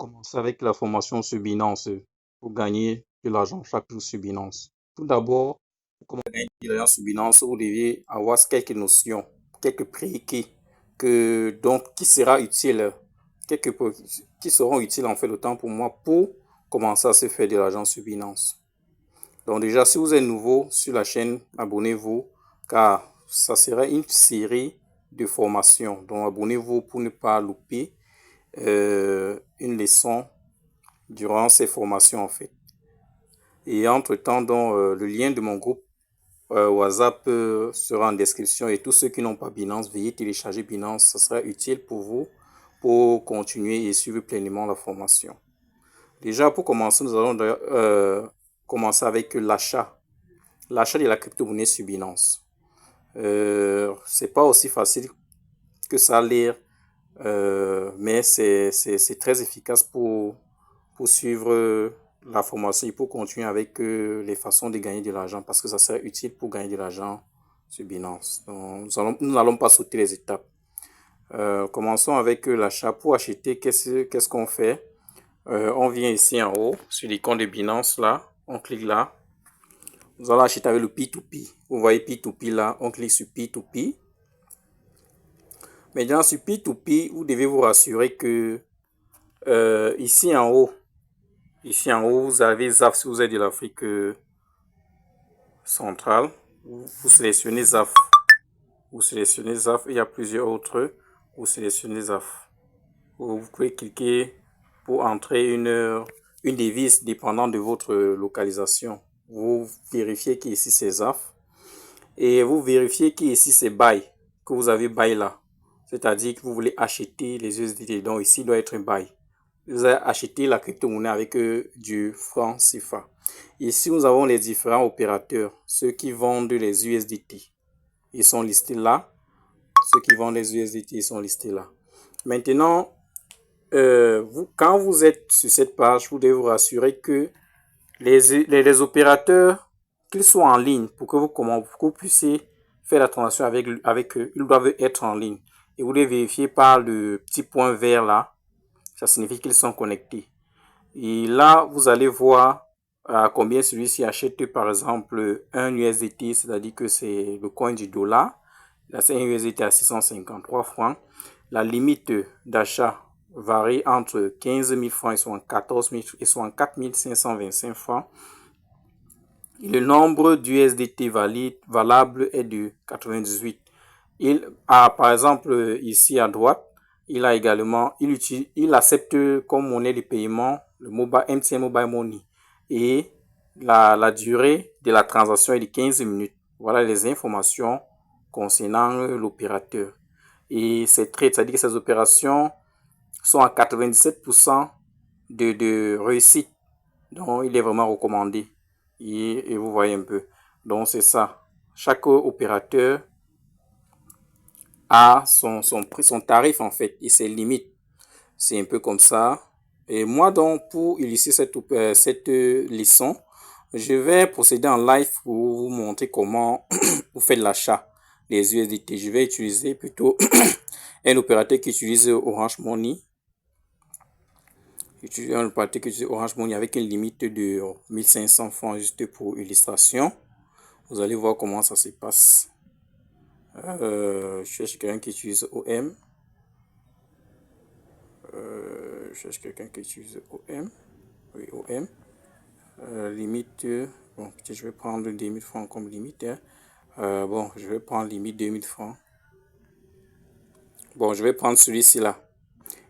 Commencer avec la formation sur Binance pour gagner de l'argent chaque jour sur Binance. Tout d'abord, pour commencer à gagner de l'argent sur Binance, vous devez avoir quelques notions, quelques prérequis qui sera utile, qui seront utiles en fait le temps pour moi pour commencer à se faire de l'argent sur Binance. Donc déjà, si vous êtes nouveau sur la chaîne, abonnez-vous car ça sera une série de formations. Donc abonnez-vous pour ne pas louper une leçon durant ces formations en fait. Et entre-temps, le lien de mon groupe WhatsApp sera en description et tous ceux qui n'ont pas Binance, veuillez télécharger Binance, ça sera utile pour vous pour continuer et suivre pleinement la formation. Déjà, pour commencer, nous allons commencer avec l'achat de la crypto-monnaie sur Binance. C'est pas aussi facile que ça a l'air, mais c'est très efficace pour suivre la formation et pour continuer avec les façons de gagner de l'argent parce que ça sera utile pour gagner de l'argent sur Binance. Donc, nous n'allons pas sauter les étapes. Commençons avec l'achat. Pour acheter, qu'est-ce qu'on fait? On vient ici en haut sur l'icône de Binance là, on clique là. Nous allons acheter avec le P2P. Vous voyez P2P là, on clique sur P2P. Maintenant sur P2P, vous devez vous rassurer que ici en haut, vous avez ZAF si vous êtes de l'Afrique centrale. Vous sélectionnez ZAF. Vous sélectionnez ZAF. Il y a plusieurs autres. Vous sélectionnez ZAF. Vous pouvez cliquer pour entrer une devise dépendant de votre localisation. Vous vérifiez qu'ici c'est ZAF. Et vous vérifiez qu'ici c'est Buy. Que vous avez Buy là. C'est-à-dire que vous voulez acheter les USDT. Donc ici il doit être un Buy. Vous allez acheter la crypto-monnaie avec du franc CFA. Ici, nous avons les différents opérateurs. Ceux qui vendent les USDT, ils sont listés là. Ceux qui vendent les USDT, ils sont listés là. Maintenant, quand vous êtes sur cette page, vous devez vous rassurer que les opérateurs, qu'ils soient en ligne pour que vous puissiez faire la transaction avec eux, ils doivent être en ligne. Et vous devez vérifier par le petit point vert là. Ça signifie qu'ils sont connectés. Et là, vous allez voir à combien celui-ci achète par exemple un USDT, c'est-à-dire que c'est le coin du dollar. Là, c'est un USDT à 653 francs. La limite d'achat varie entre 15 000 francs et 64 525 francs. Et le nombre d'USDT valable est de 98. Par exemple, ici à droite, il accepte comme monnaie de paiement le MTN Mobile Money et la durée de la transaction est de 15 minutes. Voilà les informations concernant l'opérateur. Et c'est-à-dire que ces opérations sont à 97% de réussite. Donc, il est vraiment recommandé. Et vous voyez un peu. Donc, c'est ça. Chaque opérateur a son tarif en fait et ses limites. C'est un peu comme ça. Et moi donc pour illustrer cette leçon, je vais procéder en live pour vous montrer comment vous faites l'achat des USDT. Je vais utiliser plutôt un opérateur qui utilise Orange Money. Un opérateur qui utilise Orange Money avec une limite de 1500 francs juste pour illustration. Vous allez voir comment ça se passe. Je cherche quelqu'un qui utilise OM. Je cherche quelqu'un qui utilise OM. Oui, OM. Limite, bon, je vais prendre 2000 francs comme limite. Bon, je vais prendre limite 2000 francs. Bon, je vais prendre celui-ci là.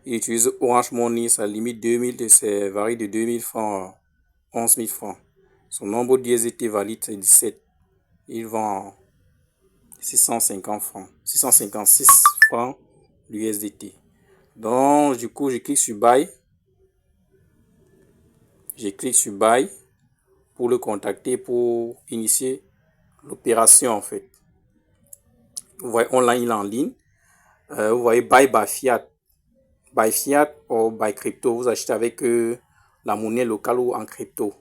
Il utilise Orange Money, sa limite 2000, c'est varie de 2000 francs à 11 000 francs. Son nombre d'USDT valide, c'est 17. Il vend 650 francs, 656 francs l'USDT. Donc, du coup, je clique sur Buy. Je clique sur Buy pour le contacter pour initier l'opération en fait. Vous voyez, il est en ligne. Vous voyez Buy by Fiat. By Fiat ou By Crypto. Vous achetez avec la monnaie locale ou en crypto.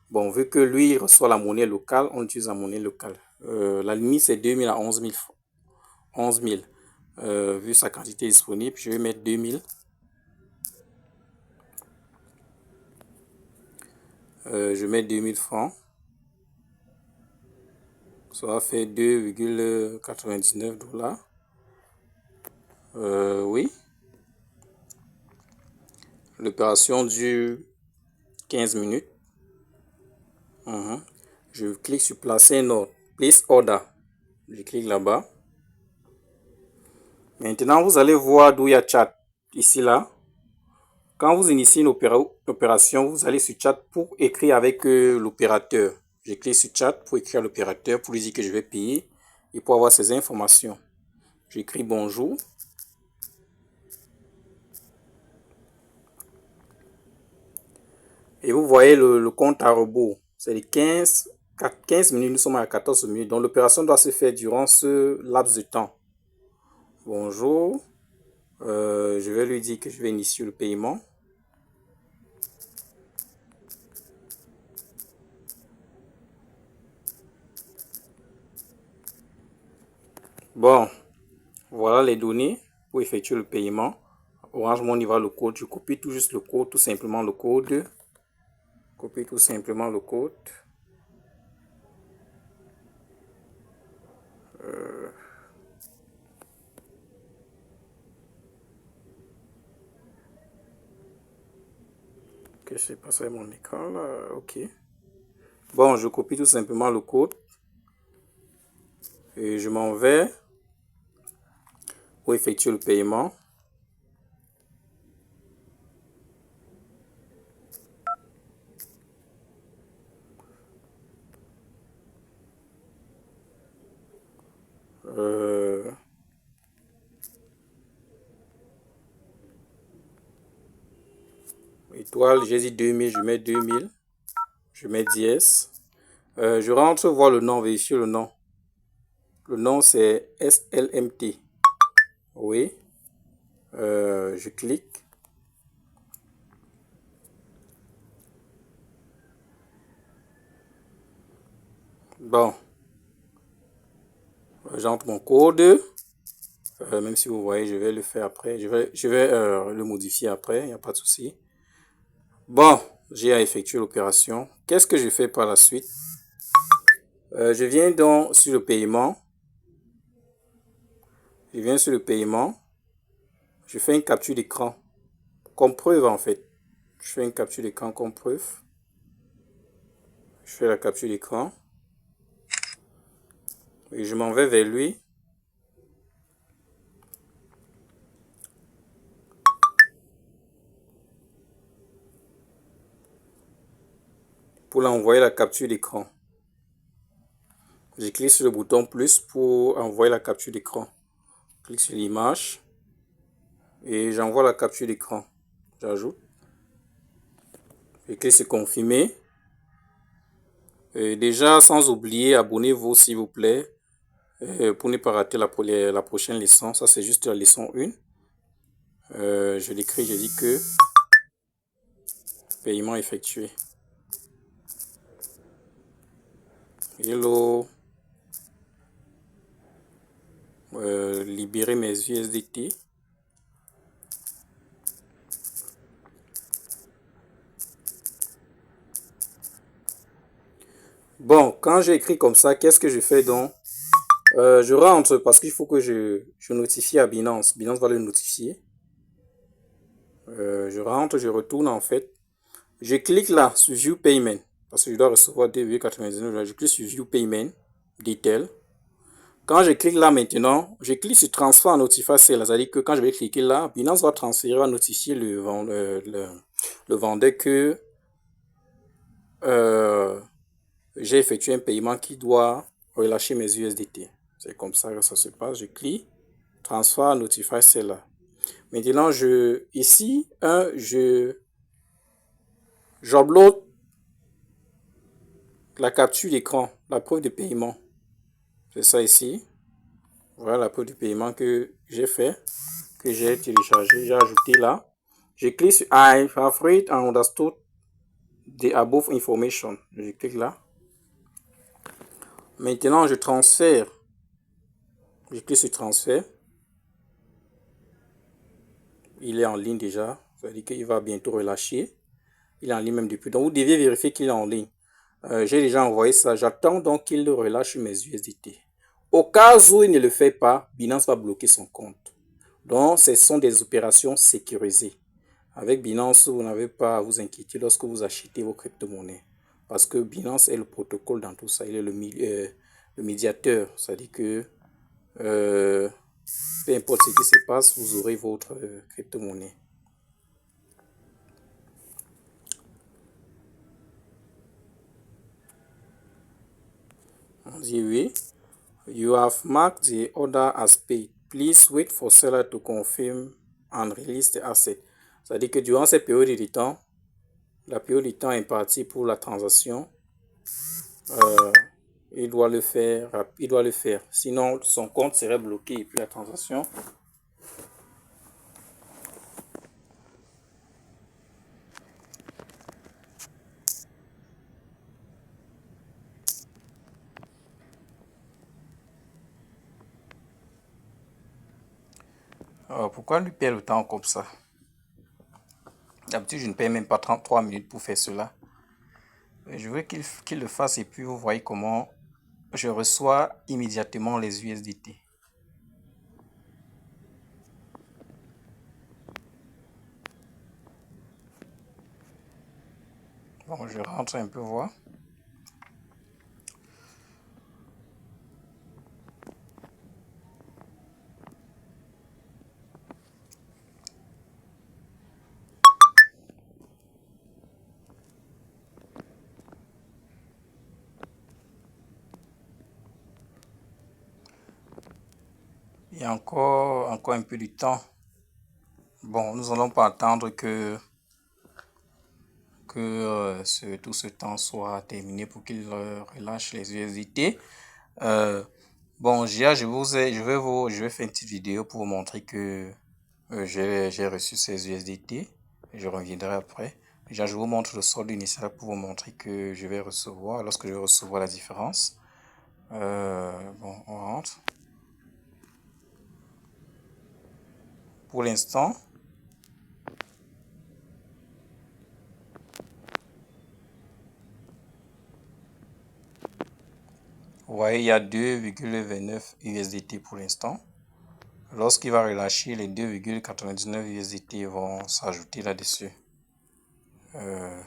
Bon, vu que lui, il reçoit la monnaie locale, on utilise la monnaie locale. La limite, c'est 2000 à 11 000. 11 000. Vu sa quantité disponible, je vais mettre 2000. Je mets 2000 francs. Ça va faire 2,99 $. Oui. L'opération dure 15 minutes. Je clique sur placer un ordre. Place order. Je clique là-bas. Maintenant, vous allez voir d'où il y a chat. Ici, là. Quand vous initiez une opération, vous allez sur chat pour écrire avec l'opérateur. Je clique sur chat pour écrire à l'opérateur pour lui dire que je vais payer et pour avoir ces informations. J'écris bonjour. Et vous voyez le compte à rebours. C'est les 15 minutes, nous sommes à 14 minutes. Donc l'opération doit se faire durant ce laps de temps. Bonjour. Je vais lui dire que je vais initier le paiement. Bon, voilà les données pour effectuer le paiement. Orange Money va le code. Je copie tout juste le code, tout simplement le code. Copie tout simplement le code. Que c'est passé mon écran là. Ok. Bon, je copie tout simplement le code. Et je m'en vais pour effectuer le paiement. Étoile, j'ai dit 2000, je mets 2000. Je mets dièse. Je rentre voir le nom, vérifier le nom. Le nom c'est SLMT. Oui. Je clique. Bon. J'entre mon code. Même si vous voyez, je vais le faire après. Je vais le modifier après, il n'y a pas de souci. Bon, j'ai à effectuer l'opération. Qu'est-ce que je fais par la suite? Je viens donc sur le paiement. Je viens sur le paiement. Je fais une capture d'écran. Comme preuve en fait. Je fais une capture d'écran comme preuve. Je fais la capture d'écran. Et je m'en vais vers lui. Pour l'envoyer la capture d'écran. Je clique sur le bouton plus pour envoyer la capture d'écran. Je clique sur l'image. Et j'envoie la capture d'écran. J'ajoute. Je clique sur confirmer. Et déjà, sans oublier, abonnez-vous s'il vous plaît. Pour ne pas rater la prochaine leçon. Ça, c'est juste la leçon 1. Je l'écris, je dis que paiement effectué. Hello. Libérer mes USDT. Bon, quand j'ai écrit comme ça, qu'est-ce que je fais donc? Je rentre parce qu'il faut que je notifie à Binance. Binance va le notifier. Je rentre, je retourne en fait. Je clique là sur View Payment parce que je dois recevoir 2,99 $. Je clique sur View Payment Detail. Quand je clique là maintenant, je clique sur Transfer Notify Sale. C'est-à-dire que quand je vais cliquer là, Binance va transférer, va notifier le vendeur que j'ai effectué un paiement qui doit relâcher mes USDT. C'est comme ça que ça se passe. Je clique Transfer Notify Sale. Maintenant, ici, j'upload la capture d'écran, la preuve de paiement. C'est ça ici. Voilà la preuve de paiement que j'ai fait, que j'ai téléchargé, j'ai ajouté là. Je clique sur I have read and understood the above information. Je clique là. Maintenant, je transfère. Je clique sur transfert. Il est en ligne déjà. Ça veut dire qu'il va bientôt relâcher. Il est en ligne même depuis. Donc, vous deviez vérifier qu'il est en ligne. J'ai déjà envoyé ça. J'attends donc qu'il relâche mes USDT. Au cas où il ne le fait pas, Binance va bloquer son compte. Donc, ce sont des opérations sécurisées. Avec Binance, vous n'avez pas à vous inquiéter lorsque vous achetez vos crypto-monnaies. Parce que Binance est le protocole dans tout ça. Il est le médiateur. C'est-à-dire que peu importe ce qui se passe, vous aurez votre crypto-monnaie. On dit oui. You have marked the order as paid. Please wait for seller to confirm and release the asset. C'est-à-dire que durant cette période de temps, la période de temps impartie pour la transaction, il doit le faire. Sinon, son compte serait bloqué et puis la transaction. Pourquoi lui perdre le temps comme ça? D'habitude, je ne paye même pas 33 minutes pour faire cela. Je veux qu'il le fasse et puis vous voyez comment je reçois immédiatement les USDT. Bon, je rentre un peu voir. Il y a encore un peu de temps. Bon, nous allons pas attendre que tout ce temps soit terminé pour qu'il relâche les USDT. Bon, je vais faire une petite vidéo pour vous montrer que j'ai reçu ces USDT. Je reviendrai après. Déjà, je vous montre le solde initial pour vous montrer que je vais recevoir, lorsque je vais recevoir la différence. Bon, on rentre. Pour l'instant, vous voyez, il y a 2,29 USDT pour l'instant. Lorsqu'il va relâcher, les 2,99 USDT vont s'ajouter là-dessus. Mais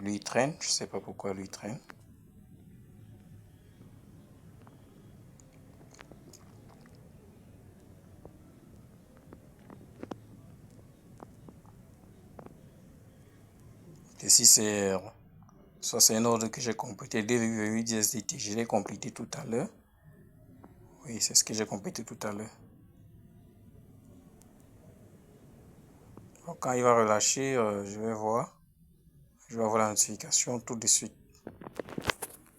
lui, il traîne. Je ne sais pas pourquoi lui, il traîne. Ici, ça c'est un ordre que j'ai complété, 2,8 USDT. Je l'ai complété tout à l'heure. Oui, c'est ce que j'ai complété tout à l'heure. Quand il va relâcher, je vais voir la notification tout de suite.